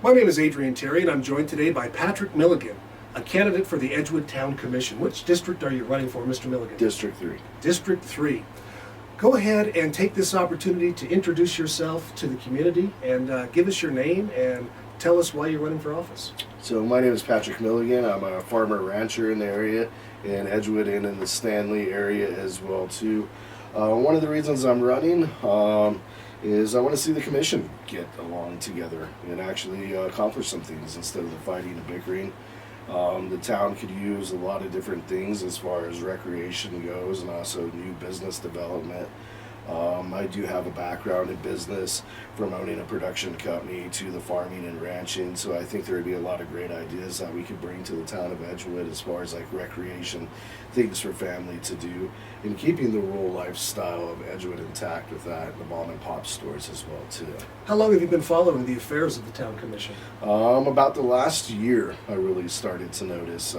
My name is Adrian Terry, and I'm joined today by Patrick Milligan, a candidate for the Edgewood Town Commission. Which district are you running for, Mr. Milligan? District 3. District 3. Go ahead and take this opportunity to introduce yourself to the community and give us your name and tell us why you're running for office. So my name is Patrick Milligan. I'm a farmer rancher in the area, in Edgewood and in the Stanley area as well too. One of the reasons I'm running is I want to see the commission get along together and actually accomplish some things instead of the fighting and bickering. The town could use a lot of different things as far as recreation goes and also new business development. I do have a background in business, from owning a production company to the farming and ranching, so I think there would be a lot of great ideas that we could bring to the town of Edgewood as far as like recreation, things for family to do, and keeping the rural lifestyle of Edgewood intact with that, and the mom and pop stores as well too. How long have you been following the affairs of the Town Commission? About the last year, I really started to notice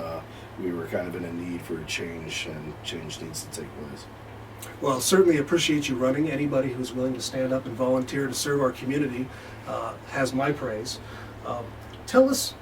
we were kind of in a need for a change, and change needs to take place. Well, certainly appreciate you running. Anybody who's willing to stand up and volunteer to serve our community has my praise. Tell us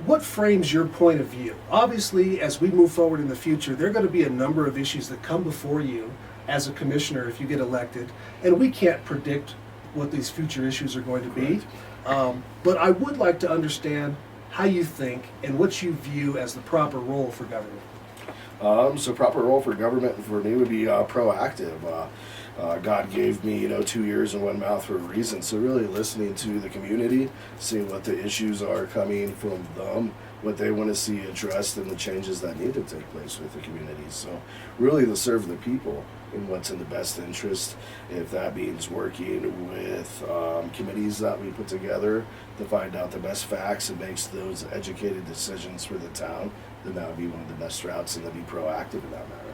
what frames your point of view. Obviously, as we move forward in the future, there are going to be a number of issues that come before you as a commissioner if you get elected, and we can't predict what these future issues are going to be. But I would like to understand how you think and what you view as the proper role for government. So proper role for government for me would be proactive. God gave me, 2 ears and one mouth for a reason. So really listening to the community, seeing what the issues are coming from them, what they want to see addressed, and the changes that need to take place with the community. So really to serve the people in what's in the best interest. If that means working with committees that we put together to find out the best facts and makes those educated decisions for the town, then that would be one of the best routes, and to be proactive in that matter.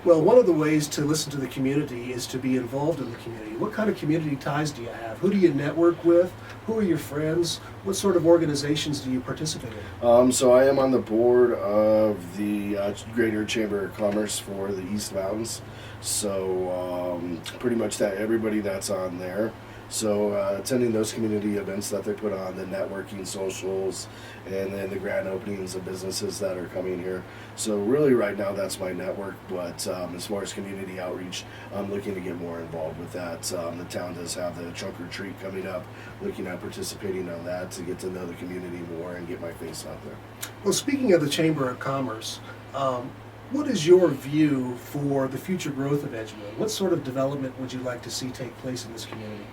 Well, one of the ways to listen to the community is to be involved in the community. What kind of community ties do you have? Who do you network with? Who are your friends? What sort of organizations do you participate in? So I am on the board of the Greater Chamber of Commerce for the East Mountains. So pretty much that everybody that's on there. So attending those community events that they put on, the networking socials, and then the grand openings of businesses that are coming here. So really right now that's my network, but as far as community outreach, I'm looking to get more involved with that. The town does have the trunk or treat coming up, looking at participating on that to get to know the community more and get my face out there. Well, speaking of the Chamber of Commerce, what is your view for the future growth of Edgewood? What sort of development would you like to see take place in this community?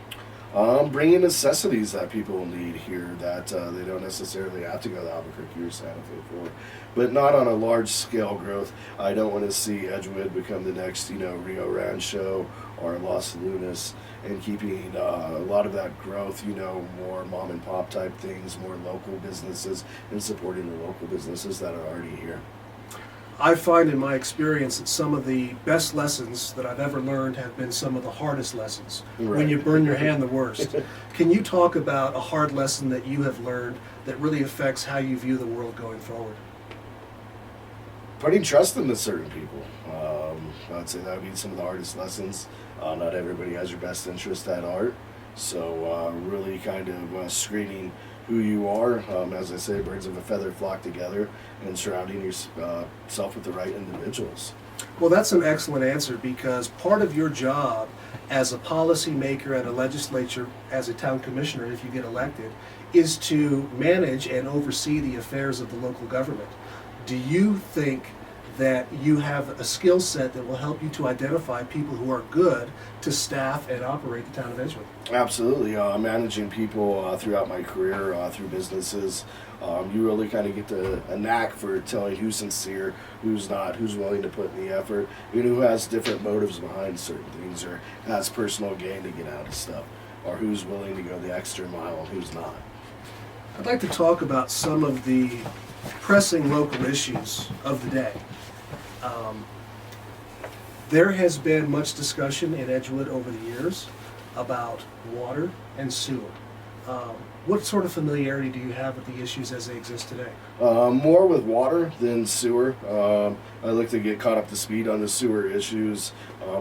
Bringing necessities that people need here that they don't necessarily have to go to Albuquerque or Santa Fe for, but not on a large scale growth. I don't want to see Edgewood become the next, Rio Rancho or Los Lunas, and keeping a lot of that growth, more mom and pop type things, more local businesses, and supporting the local businesses that are already here. I find in my experience that some of the best lessons that I've ever learned have been some of the hardest lessons. Right. When you burn your hand the worst. Can you talk about a hard lesson that you have learned that really affects how you view the world going forward? Putting trust into certain people. I'd say that would be some of the hardest lessons. Not everybody has your best interest at heart. So really kind of screening who you are, as I say, birds of a feather flock together, and surrounding yourself with the right individuals. Well, that's an excellent answer, because part of your job as a policymaker at a legislature, as a town commissioner, if you get elected, is to manage and oversee the affairs of the local government. Do you think that you have a skill set that will help you to identify people who are good to staff and operate the town of Edgewood? Absolutely. Managing people throughout my career, through businesses, you really kind of get a knack for telling who's sincere, who's not, who's willing to put in the effort, and who has different motives behind certain things, or has personal gain to get out of stuff, or who's willing to go the extra mile and who's not. I'd like to talk about some of the pressing local issues of the day. There has been much discussion in Edgewood over the years about water and sewer. What sort of familiarity do you have with the issues as they exist today? More with water than sewer. I like to get caught up to speed on the sewer issues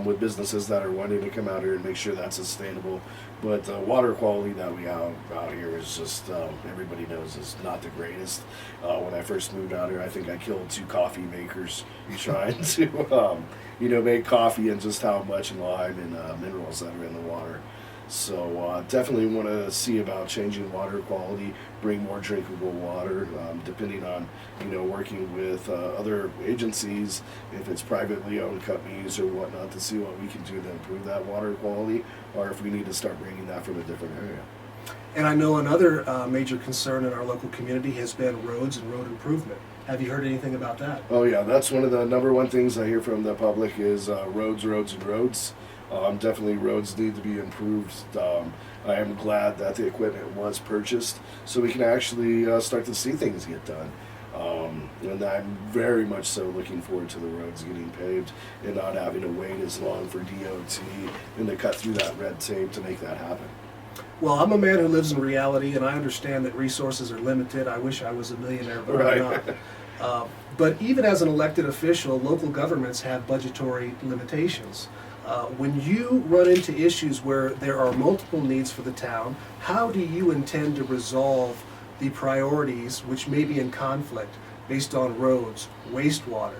with businesses that are wanting to come out here and make sure that's sustainable. But the water quality that we have out here is just, everybody knows, is not the greatest. When I first moved out here, I think I killed 2 coffee makers trying to, make coffee, and just how much lime and minerals that are in the water. So definitely want to see about changing water quality, bring more drinkable water, depending on, working with other agencies, if it's privately owned companies or whatnot, to see what we can do to improve that water quality, or if we need to start bringing that from a different area. And I know another major concern in our local community has been roads and road improvement. Have you heard anything about that? Oh yeah, that's one of the number one things I hear from the public is roads, roads, and roads. Definitely roads need to be improved. I am glad that the equipment was purchased so we can actually start to see things get done. And I'm very much so looking forward to the roads getting paved and not having to wait as long for DOT and to cut through that red tape to make that happen. Well, I'm a man who lives in reality, and I understand that resources are limited. I wish I was a millionaire, but Right. I'm not. But even as an elected official, local governments have budgetary limitations. When you run into issues where there are multiple needs for the town, how do you intend to resolve the priorities which may be in conflict based on roads, wastewater?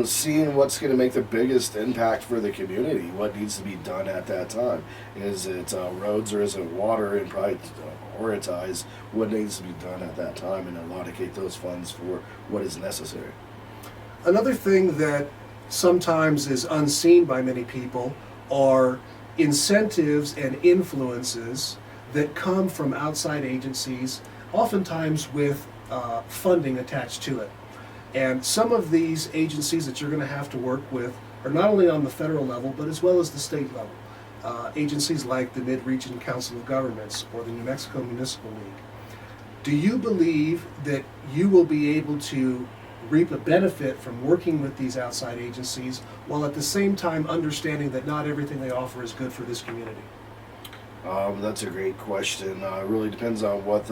Seeing what's going to make the biggest impact for the community, what needs to be done at that time. Is it roads or is it water, and prioritize what needs to be done at that time and allocate those funds for what is necessary. Another thing that sometimes is unseen by many people are incentives and influences that come from outside agencies, oftentimes with funding attached to it. And some of these agencies that you're going to have to work with are not only on the federal level, but as well as the state level. Agencies like the Mid-Region Council of Governments or the New Mexico Municipal League. Do you believe that you will be able to reap a benefit from working with these outside agencies, while at the same time understanding that not everything they offer is good for this community? That's a great question. It really depends on what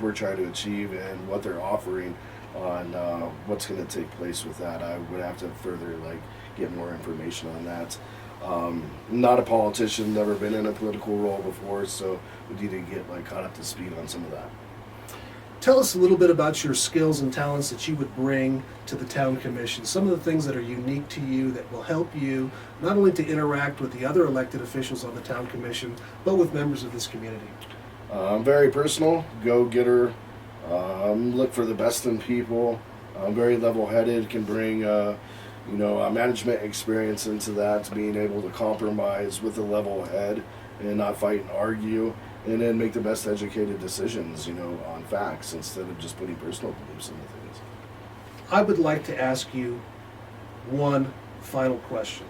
we're trying to achieve and what they're offering on what's going to take place with that. I would have to further get more information on that. Not a politician, never been in a political role before, so we need to get caught up to speed on some of that. Tell us a little bit about your skills and talents that you would bring to the town commission. Some of the things that are unique to you that will help you not only to interact with the other elected officials on the town commission, but with members of this community. Very personal, go-getter, look for the best in people. I'm very level-headed, can bring a management experience into that, being able to compromise with a level head and not fight and argue, and then make the best educated decisions, on facts instead of just putting personal beliefs into things. I would like to ask you one final question.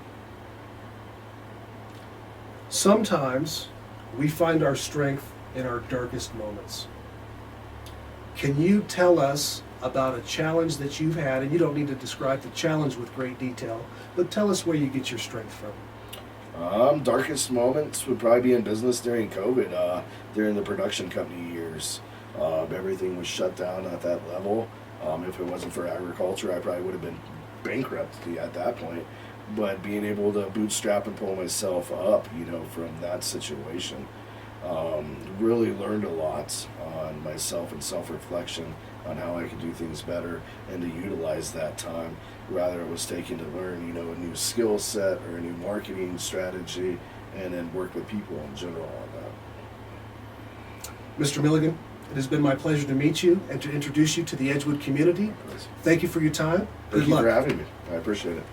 Sometimes we find our strength in our darkest moments. Can you tell us about a challenge that you've had, and you don't need to describe the challenge with great detail, but tell us where you get your strength from? Darkest moments would probably be in business during COVID, during the production company years. Everything was shut down at that level. If it wasn't for agriculture, I probably would have been bankrupt at that point. But being able to bootstrap and pull myself up, from that situation, really learned a lot on myself and self-reflection on how I could do things better and to utilize that time. Rather, it was taken to learn, a new skill set or a new marketing strategy, and then work with people in general on that. Mr. Milligan, it has been my pleasure to meet you and to introduce you to the Edgewood community. Thank you for your time. Thank Good you luck. for having me. I appreciate it.